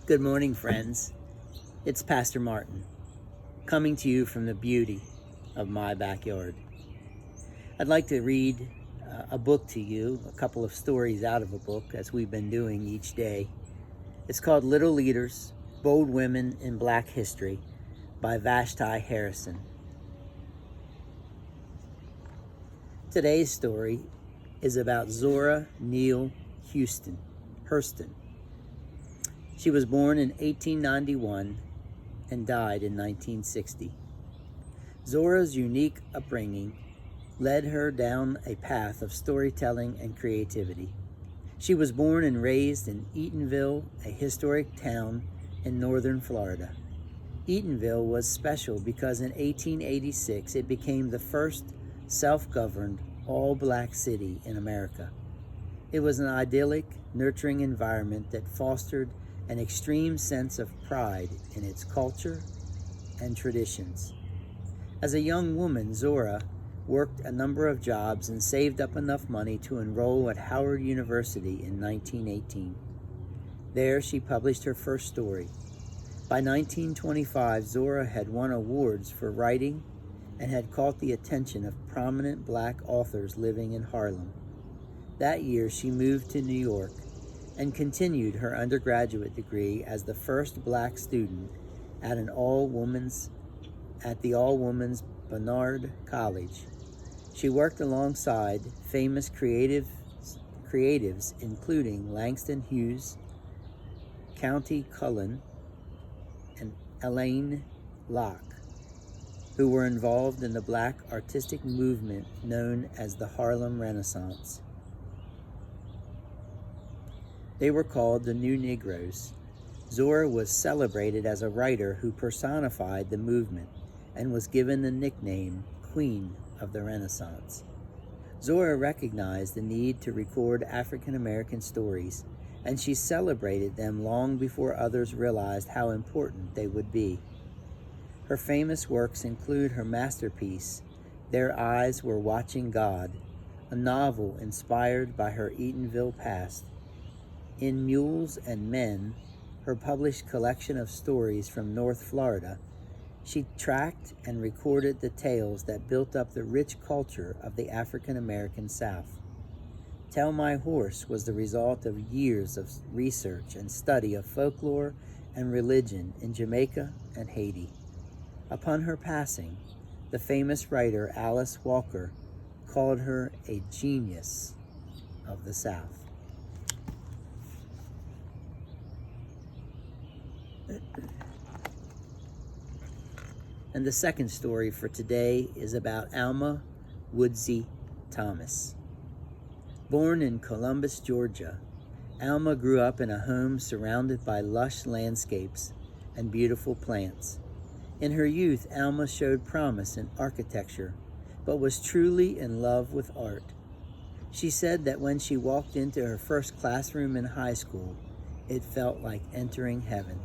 Good morning, friends. It's Pastor Martin, coming to you from the beauty of my backyard. I'd like to read a book to you, a couple of stories out of a book, as we've been doing each day. It's called Little Leaders, Bold Women in Black History by Vashti Hurston. Today's story is about Zara Neale Hurston. She was born in 1891 and died in 1960. Zara's unique upbringing led her down a path of storytelling and creativity. She was born and raised in Eatonville, a historic town in northern Florida. Eatonville was special because in 1886 it became the first self-governed all-black city in America. It was an idyllic, nurturing environment that fostered an extreme sense of pride in its culture and traditions. As a young woman, Zara worked a number of jobs and saved up enough money to enroll at Howard University in 1918. There she published her first story. By 1925, Zara had won awards for writing and had caught the attention of prominent black authors living in Harlem. That year she moved to New York and continued her undergraduate degree as the first black student at the all-women's Barnard College. She worked alongside famous creatives including Langston Hughes, Countee Cullen, and Elaine Locke, who were involved in the black artistic movement known as the Harlem Renaissance. They were called the New Negroes. Zara was celebrated as a writer who personified the movement and was given the nickname Queen of the Renaissance. Zara recognized the need to record African American stories, and she celebrated them long before others realized how important they would be. Her famous works include her masterpiece, Their Eyes Were Watching God, a novel inspired by her Eatonville past. In Mules and Men, her published collection of stories from North Florida, she tracked and recorded the tales that built up the rich culture of the African American South. Tell My Horse was the result of years of research and study of folklore and religion in Jamaica and Haiti. Upon her passing, the famous writer Alice Walker called her a genius of the South. And the second story for today is about Alma Woodsey Thomas. Born in Columbus, Georgia, Alma grew up in a home surrounded by lush landscapes and beautiful plants. In her youth, Alma showed promise in architecture, but was truly in love with art. She said that when she walked into her first classroom in high school, it felt like entering heaven.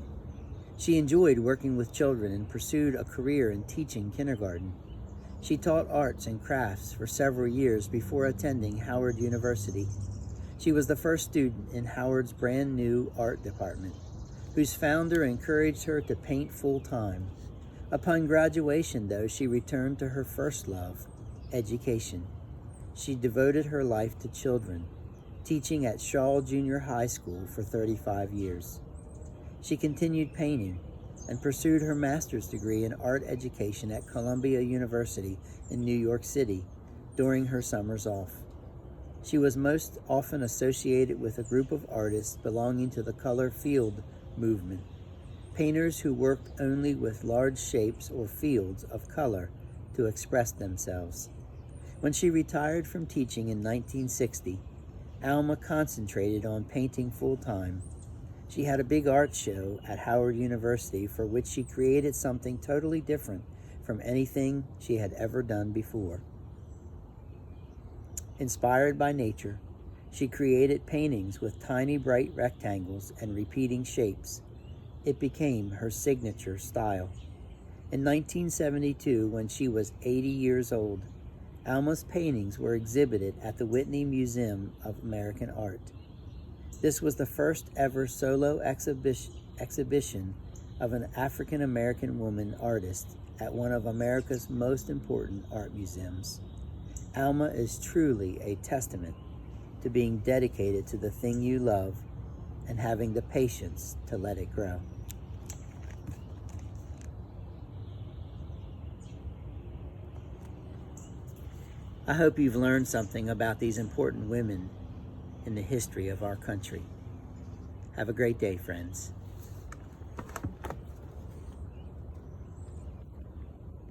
She enjoyed working with children and pursued a career in teaching kindergarten. She taught arts and crafts for several years before attending Howard University. She was the first student in Howard's brand new art department, whose founder encouraged her to paint full-time. Upon graduation, though, she returned to her first love, education. She devoted her life to children, teaching at Shaw Junior High School for 35 years. She continued painting and pursued her master's degree in art education at Columbia University in New York City during her summers off. She was most often associated with a group of artists belonging to the color field movement, painters who worked only with large shapes or fields of color to express themselves. When she retired from teaching in 1960, Alma concentrated on painting full-time. She had a big art show at Howard University for which she created something totally different from anything she had ever done before. Inspired by nature, she created paintings with tiny bright rectangles and repeating shapes. It became her signature style. In 1972, when she was 80 years old, Alma's paintings were exhibited at the Whitney Museum of American Art. This was the first ever solo exhibition exhibition of an African American woman artist at one of America's most important art museums. Alma is truly a testament to being dedicated to the thing you love and having the patience to let it grow. I hope you've learned something about these important women in the history of our country. Have a great day, friends.